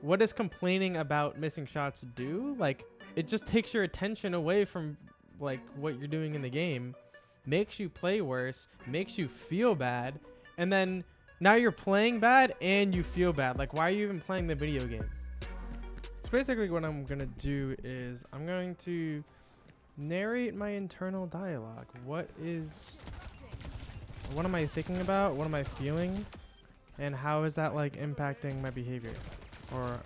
what does complaining about missing shots do? Like, it just takes your attention away from like what you're doing in the game, makes you play worse, makes you feel bad, and then now you're playing bad and you feel bad. Like, why are you even playing the video game? So basically what I'm gonna do is I'm going to narrate my internal dialogue. What am I thinking about? What am I feeling? And how is that like impacting my behavior? Or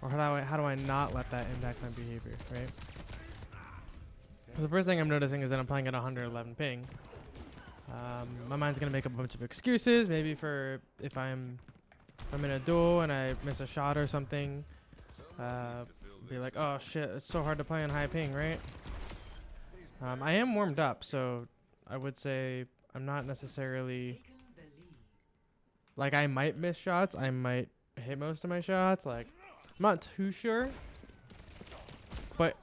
how do I not let that impact my behavior, right? So the first thing I'm noticing is that I'm playing at 111 ping. My mind's gonna make up a bunch of excuses, maybe for if I'm in a duel and I miss a shot or something. Be like, oh shit, it's so hard to play on high ping, right? I am warmed up, so I would say I'm not necessarily like, I might miss shots, I might hit most of my shots, like I'm not too sure. But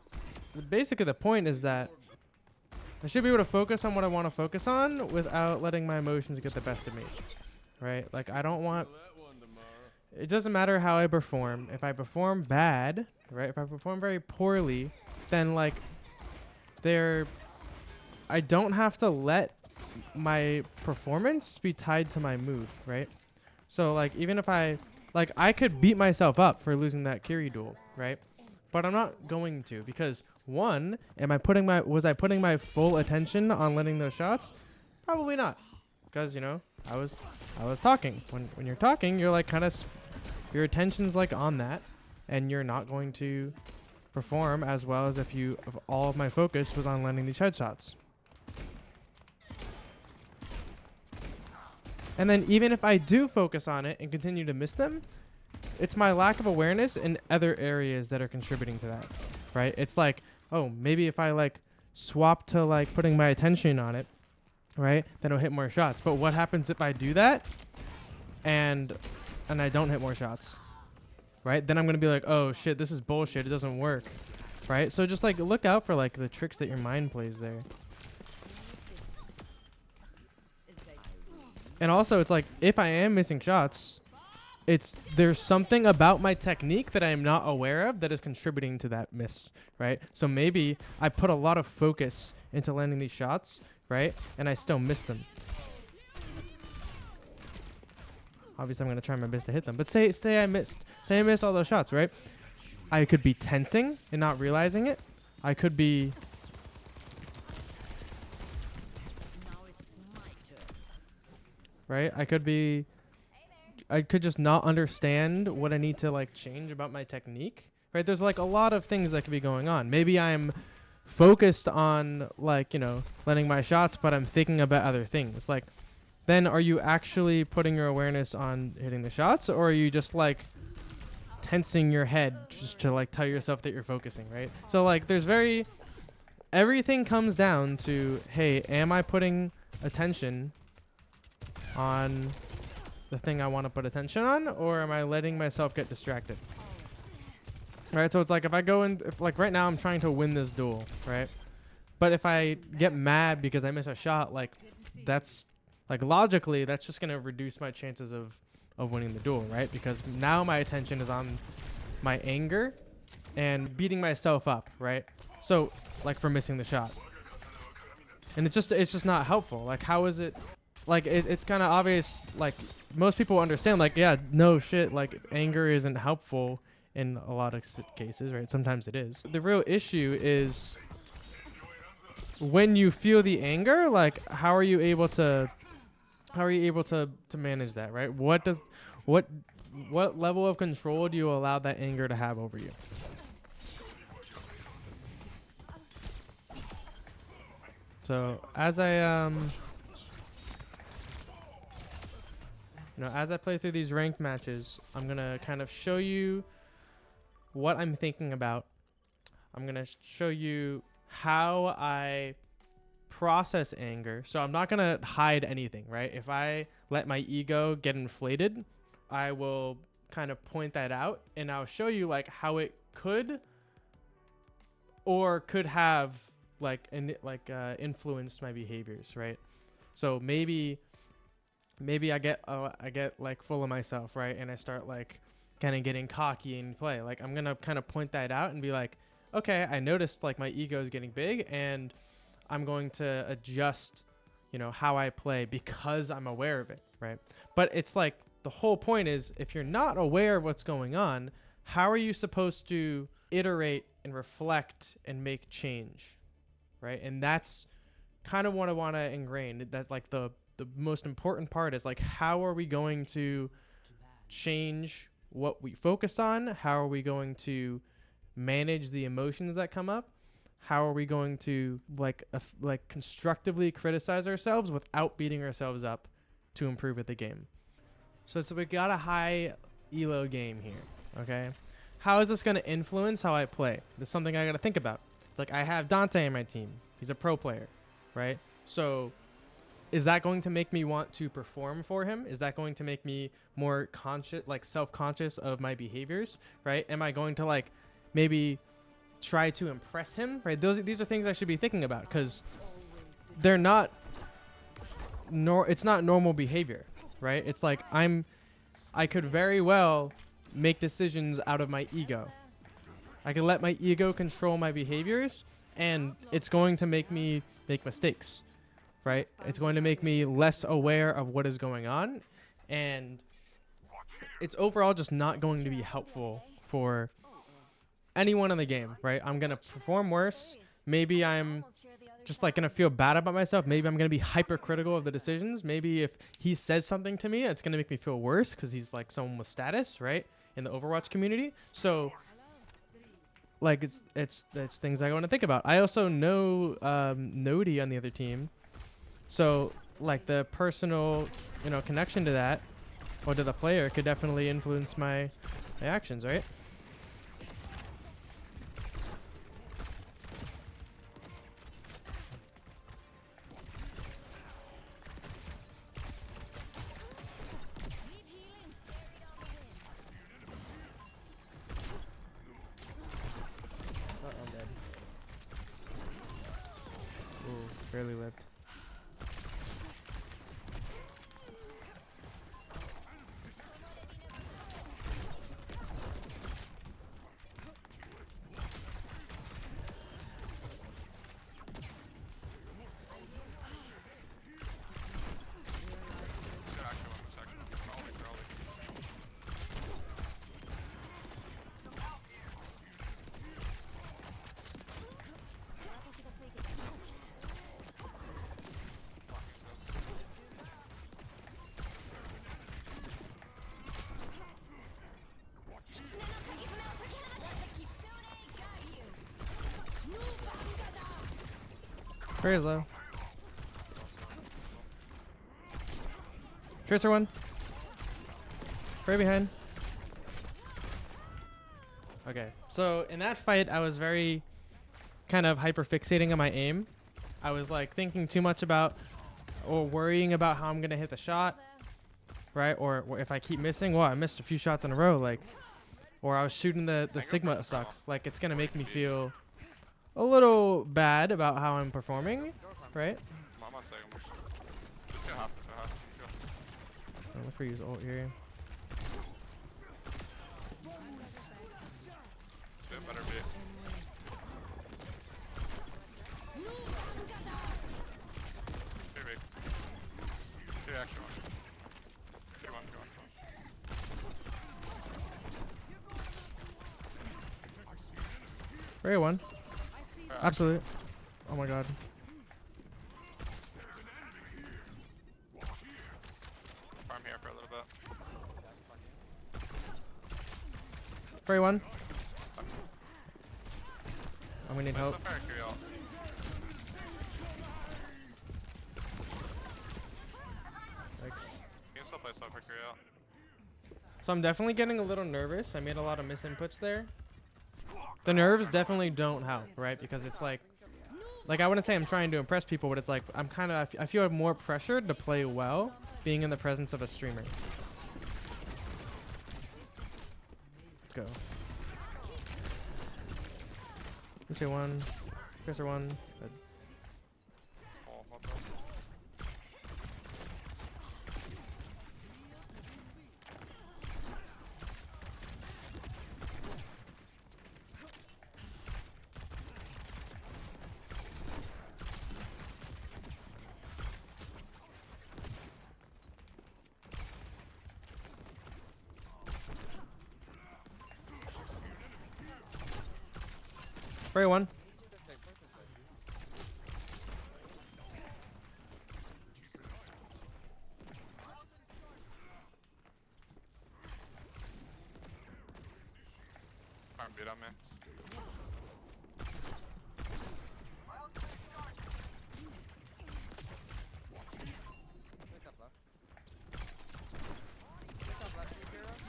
basically the point is that I should be able to focus on what I want to focus on without letting my emotions get the best of me, right? Like, I don't want, it doesn't matter how I perform. If I perform bad, right? If I perform very poorly, then like I don't have to let my performance be tied to my mood, right? So like, even if I could beat myself up for losing that Kiri duel, right? But I'm not going to, because one, was I putting my full attention on letting those shots? Probably not, because, you know, I was talking. When you're talking, you're like your attention's like on that, and you're not going to perform as well as if all of my focus was on landing these headshots. And then even if I do focus on it and continue to miss them, it's my lack of awareness in other areas that are contributing to that, right? It's like, oh, maybe if I like swap to like putting my attention on it, right, then I'll hit more shots. But what happens if I do that and I don't hit more shots, right? Then I'm going to be like, oh shit, this is bullshit. It doesn't work, right? So just like look out for like the tricks that your mind plays there. And also it's like, if I am missing shots, there's something about my technique that I am not aware of that is contributing to that miss, right? So maybe I put a lot of focus into landing these shots, right? And I still miss them. Obviously, I'm going to try my best to hit them. But say I missed all those shots, right? I could be tensing and not realizing it. I could be right? I could just not understand what I need to like change about my technique, right? There's like a lot of things that could be going on. Maybe I'm focused on like, you know, letting my shots, but I'm thinking about other things. Like, then are you actually putting your awareness on hitting the shots, or are you just like tensing your head just to like tell yourself that you're focusing, right? So like everything comes down to, hey, am I putting attention on the thing I want to put attention on, or am I letting myself get distracted? Right, so it's like if I go in, like right now I'm trying to win this duel, right? But if I get mad because I miss a shot, like that's like logically that's just gonna reduce my chances of winning the duel, right? Because now my attention is on my anger and beating myself up, right? So like for missing the shot, and it's just not helpful. Like, how is it? Like it's kind of obvious. Like most people understand. Like, yeah, no shit. Like anger isn't helpful in a lot of cases, right? Sometimes it is. The real issue is when you feel the anger. Like, how are you able to manage that, right? What level of control do you allow that anger to have over you? So as I play through these ranked matches, I'm gonna kind of show you what I'm thinking about. I'm gonna show you how I process anger. So I'm not gonna hide anything, right? If I let my ego get inflated, I will kind of point that out, and I'll show you like how it could or could have influenced my behaviors, right? So maybe I get like full of myself, right? And I start like kind of getting cocky in play. Like I'm gonna kind of point that out and be like, okay, I noticed like my ego is getting big, and I'm going to adjust, you know, how I play because I'm aware of it, right? But it's like the whole point is, if you're not aware of what's going on, how are you supposed to iterate and reflect and make change, right? And that's kind of what I want to ingrain. That like the most important part is like, how are we going to change what we focus on? How are we going to manage the emotions that come up? How are we going to like constructively criticize ourselves without beating ourselves up to improve at the game? So we got a high elo game here, okay? How is this going to influence how I play? That's something I got to think about. It's like I have Dante in my team. He's a pro player, right? So is that going to make me want to perform for him? Is that going to make me more conscious, like self-conscious of my behaviors, right? Am I going to like maybe try to impress him, right? These are things I should be thinking about, because they're not it's not normal behavior, right? It's like I could very well make decisions out of my ego. I can let my ego control my behaviors, and it's going to make me make mistakes, right? It's going to make me less aware of what is going on, and it's overall just not going to be helpful for anyone in the game, right? I'm going to perform worse. Maybe I'm just like going to feel bad about myself. Maybe I'm going to be hypercritical of the decisions. Maybe if he says something to me, it's going to make me feel worse because he's like someone with status, right? In the Overwatch community. So like it's things I want to think about. I also know Nodi on the other team. So like the personal, you know, connection to that or to the player could definitely influence my actions, right? Barely lived. Very low. Tracer one. Right behind. Okay, so in that fight, I was very kind of hyper fixating on my aim. I was like thinking too much about or worrying about how I'm gonna hit the shot, right? Or if I keep missing, well, I missed a few shots in a row, like, or I was shooting the Sigma suck. Like, it's gonna make me feel a little bad about how I'm performing, right? I'll look for use ult here. Very one. Absolute. Oh my god. Farm here for a little bit. Very one. I'm gonna need help. Thanks. You can still play Soul for Curiel. So I'm definitely getting a little nervous. I made a lot of misinputs there. The nerves definitely don't help, right? Because it's like I wouldn't say I'm trying to impress people, but it's like I feel more pressured to play well being in the presence of a streamer. Let's go. Tracer one. Tracer one. Good. Oh, what the? Spray one. Farm beat on me.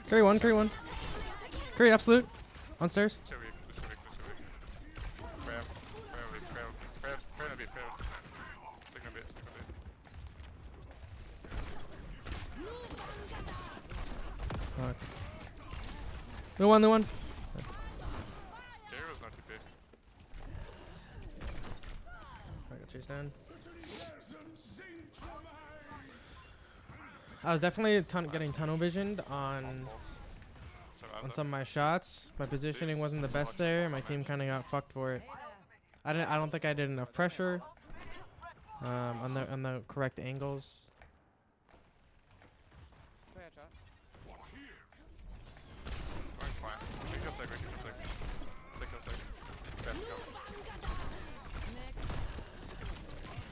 Carry one, carry one. Carry absolute. On stairs. Too weak, too weak, too weak. Fail, fail, weak, fail, fail, fail a bit, fail. Signal bit, signal bit. Fuck. The one, the one. Jerry was not TP. I got chased down. I was definitely getting tunnel visioned on some of my shots. My positioning wasn't the best there. My team kind of got fucked for it. I don't think I did enough pressure on the correct angles. Going fine. We can sick, we can sick. Sick, go sick. Death, go.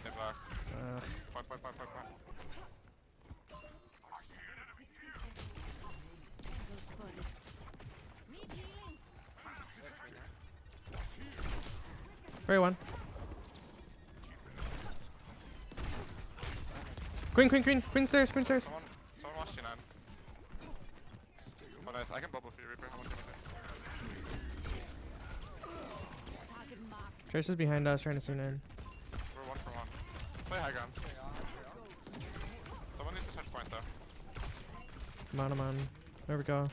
Hit back. Point. Very one. Queen stairs. Someone watch C9. Oh nice, I can bubble for you, Reaper. How much can Trace is behind us trying to see in. We're 1 for 1. Play high ground. Someone needs to touch point though. I'm on. There we go.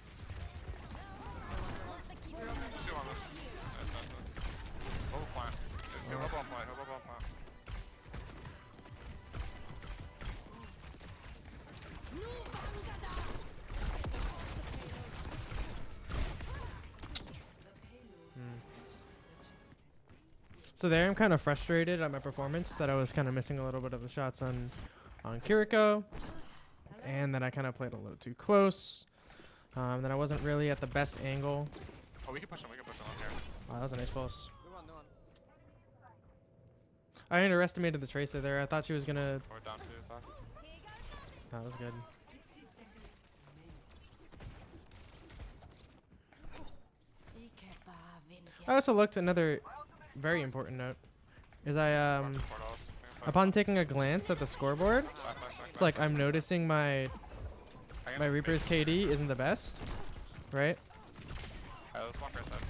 Just do on this. Nice. Bubble plant. Yeah, bubble on plant. So there I'm kind of frustrated at my performance that I was kind of missing a little bit of the shots on Kiriko, and that I kind of played a little too close. That I wasn't really at the best angle. Oh, we can push him on here. Wow, that was a nice pulse. I underestimated the Tracer there. I thought she was gonna. We're down 2, back. That was good. I also looked another very important note is upon taking a glance at the scoreboard, it's like I'm noticing my Reaper's KD isn't the best, right? Alright, let's walk our side.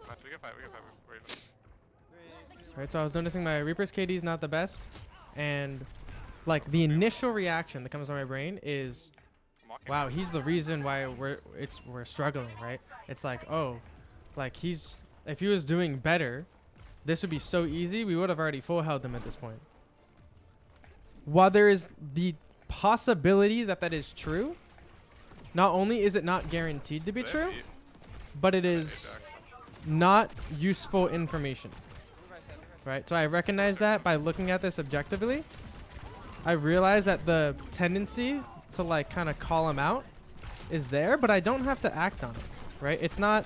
Nice, we can fight. Right, so I was noticing my Reaper's KD is not the best, and like the initial reaction that comes to my brain is, wow, he's the reason why we're struggling, right? It's like, oh, like if he was doing better, this would be so easy. We would have already full held him at this point. While there is the possibility that that is true, not only is it not guaranteed to be true, but it is not useful information. Right? So I recognize that by looking at this objectively. I realize that the tendency to like kind of call him out is there, but I don't have to act on it. Right? It's not,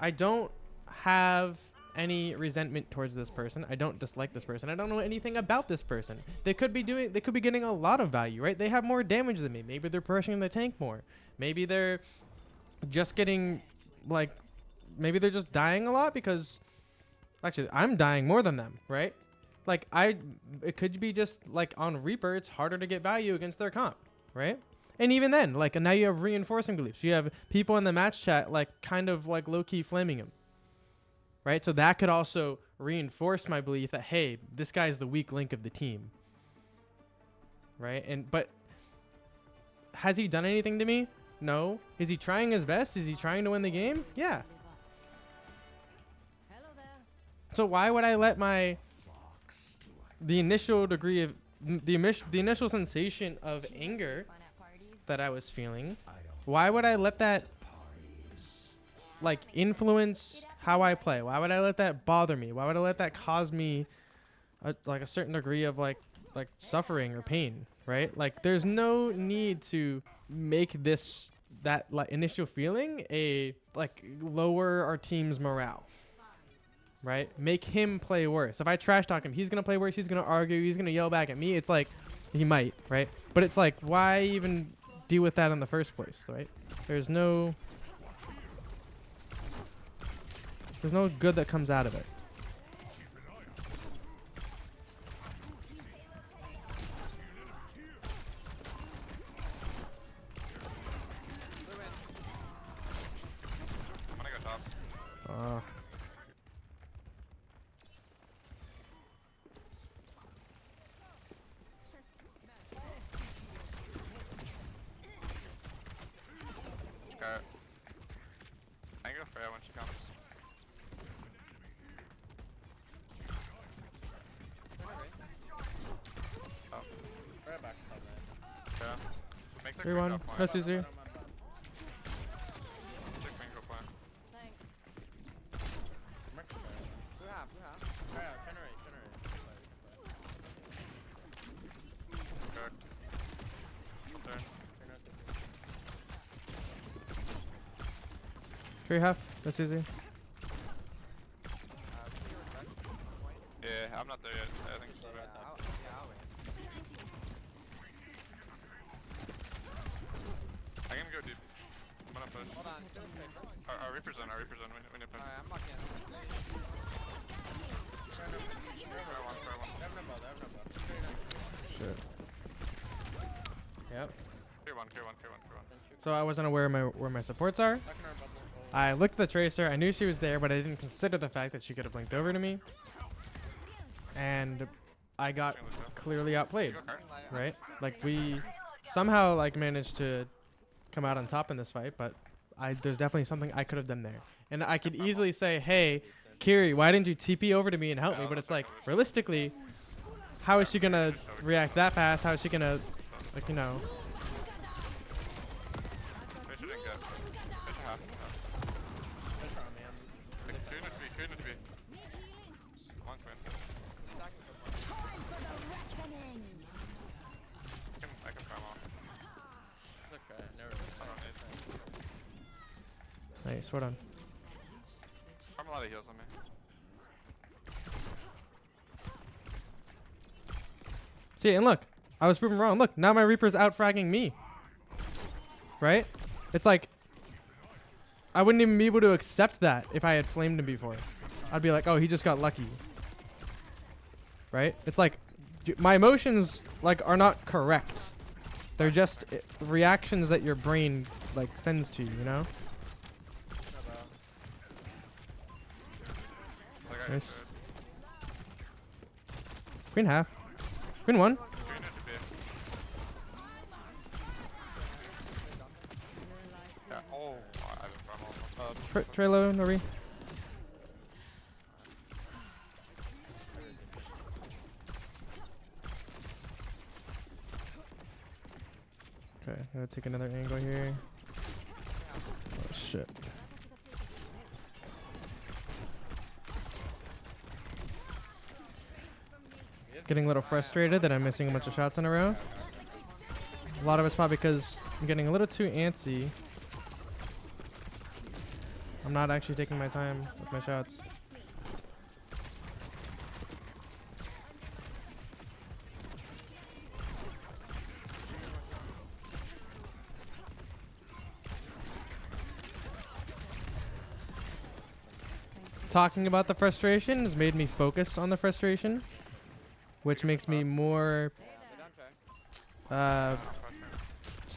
I don't have any resentment towards this person. I don't dislike this person. I don't know anything about this person. They could be getting a lot of value, right? They have more damage than me. Maybe they're pushing the tank more. Maybe they're just getting like, maybe they're just dying a lot because actually I'm dying more than them, right? Like it could be just like on Reaper, it's harder to get value against their comp, right? And even then, like now you have reinforcing beliefs. You have people in the match chat like kind of like low-key flaming him. Right? So that could also reinforce my belief that, hey, this guy's the weak link of the team. Right? But has he done anything to me? No. Is he trying his best? Is he trying to win the game? Yeah. So why would I let the initial degree of the initial sensation of anger that I was feeling, why would I let that like influence how I play? Why would I let that bother me? Why would I let that cause me like a certain degree of like suffering or pain, right? Like there's no need to make this that like initial feeling, like lower our team's morale. Right? Make him play worse. If I trash talk him, he's gonna play worse. He's gonna argue. He's gonna yell back at me. It's like he might, right? But it's like, why even deal with that in the first place, right? There's no good that comes out of it. I'm gonna go top. Okay. I can go Freya when she comes. Oh. Freya back top man. Yeah. Make the 3-1. queen go No point. Suzu. Make the queen go point. Freya, generate. Cooked. Turn. Tree half. No Suzu. Yeah, I'm not there yet. I think she's there. I can go deep. I'm gonna push. Hold on. Our Reaper's on. We need to push. Alright, I'm locking in. Freya one. They have no bow. Straight up. Shit. Yep. Clear one. So I wasn't aware of where my supports are. Locking our bubble. I looked at the Tracer. I knew she was there, but I didn't consider the fact that she could have blinked over to me. And I got clearly outplayed, You go cart. right? Like we somehow like managed to come out on top in this fight, but there's definitely something I could have done there. And I could easily say, hey, Kiri, why didn't you TP over to me and help me? But it's like, realistically, how is she going to react that fast? How is she going to, like, you know... Fish didn't get. Fish half. Fish on me. Could not be. One queen. I can farm off. It's okay. Never. I don't need. Nice, well done. Farm a lot of heals on me. See, and look, I was proven wrong. Look, now my Reaper's out-fragging me. Right? It's like, I wouldn't even be able to accept that if I had flamed him before. I'd be like, oh, he just got lucky. Right? It's like, my emotions, like, are not correct. They're just reactions that your brain, like, sends to you, you know? Nice. Queen half. Queen one. Yeah. Oh, I didn't farm almost. Trelo, Nori. Okay, I'm gonna take another angle here. Oh shit. Getting a little frustrated that I'm missing a bunch of shots in a row. A lot of it's probably because I'm getting a little too antsy. I'm not actually taking my time with my shots. Talking about the frustration has made me focus on the frustration, which makes me more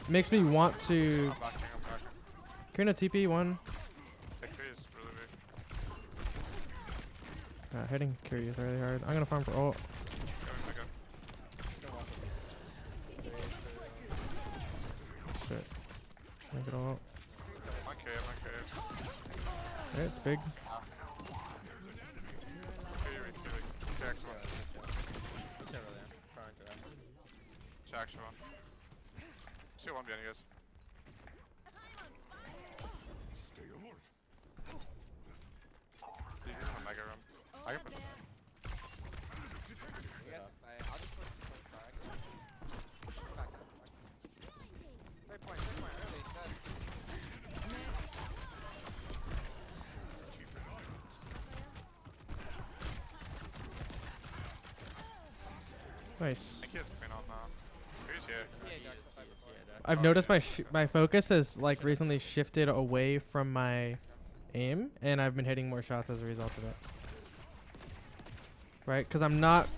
makes me want to I'm backing. Karina TP one. Victory is really big. Hitting Kiri is really hard. I'm gonna farm for ult. Shit. Make it all out. My cave. Yeah, it's big. Action one. See one behind you guys. Stay alert. You can have a mega room. I can put them. I'll just push back. Back. Great point, early. Dead. Nice. I think he has Queen on now. Who's here? Yeah, He Jack's is, the fight he is, before. yeah, Jack. I've Oh, noticed yeah. my focus has like recently shifted away from my aim, and I've been hitting more shots as a result of it. Right? Because I'm not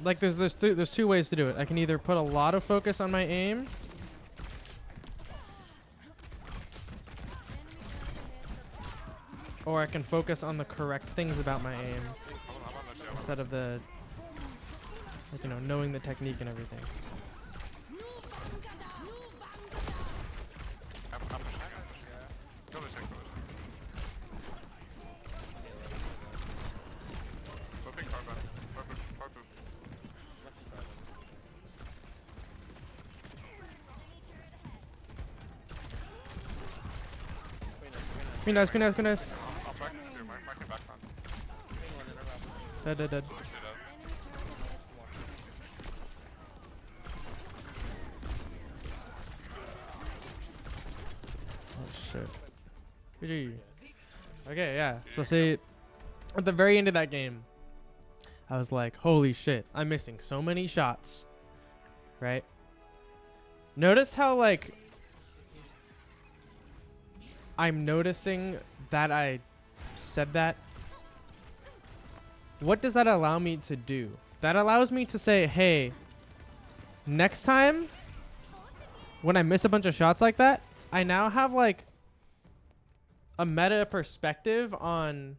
like there's two ways to do it. I can either put a lot of focus on my aim, or I can focus on the correct things about my aim I'm on the gym. instead of the like, you know, knowing the technique and everything. I'm pushing. Go to check. Go big carbon. Purple. Queen dies. I'll back. Dude, marking back on. Dead. Literally dead. Oh shit. GG. Okay, yeah. So see, at the very end of that game, I was like, holy shit, I'm missing so many shots. Right? Notice how like I'm noticing that I said that. What does that allow me to do? That allows me to say, hey, next time when I miss a bunch of shots like that, I now have like a meta perspective on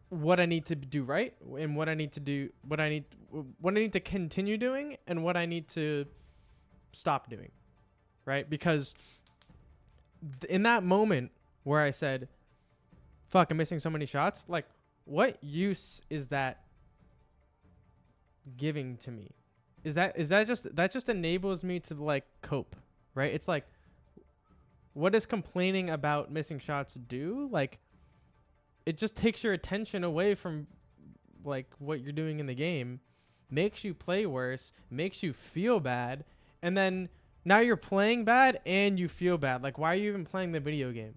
what I need to do right and what I need to do, what I need to continue doing and what I need to stop doing. Right? Because in that moment where I said, fuck, I'm missing so many shots, like, what use is that giving to me? Is that just enables me to like cope, right? It's like, what does complaining about missing shots do? Like, it just takes your attention away from like what you're doing in the game, makes you play worse, makes you feel bad, and then now you're playing bad and you feel bad. Like, why are you even playing the video game?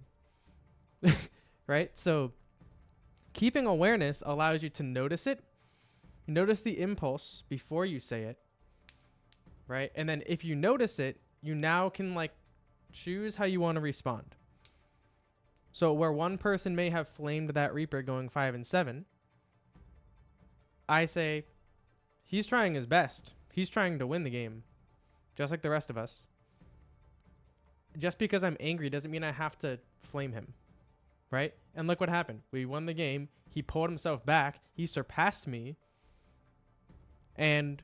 Right? So keeping awareness allows you to notice it, notice the impulse before you say it, right? And then if you notice it, you now can like choose how you want to respond. So where one person may have flamed that Reaper going 5 and 7, I say, he's trying his best. He's trying to win the game, just like the rest of us. Just because I'm angry doesn't mean I have to flame him, right? And look what happened. We won the game. He pulled himself back. He surpassed me. And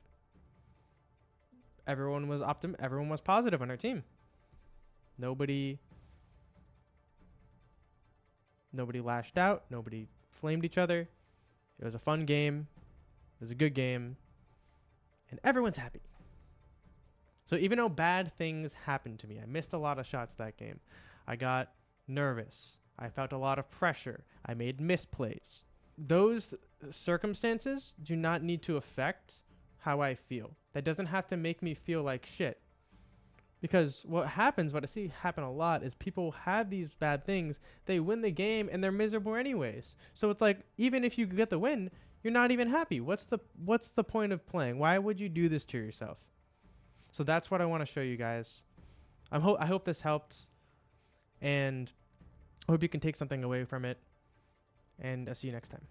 everyone was everyone was positive on our team. Nobody lashed out. Nobody flamed each other. It was a fun game. It was a good game. And everyone's happy. So even though bad things happened to me, I missed a lot of shots that game. I got nervous. I felt a lot of pressure. I made misplays. Those circumstances do not need to affect how I feel. That doesn't have to make me feel like shit. Because what I see happen a lot is people have these bad things, they win the game and they're miserable anyways. So it's like, even if you get the win, you're not even happy. What's the point of playing? Why would you do this to yourself? So that's what I want to show you guys. I hope this helped, and I hope you can take something away from it, and I'll see you next time.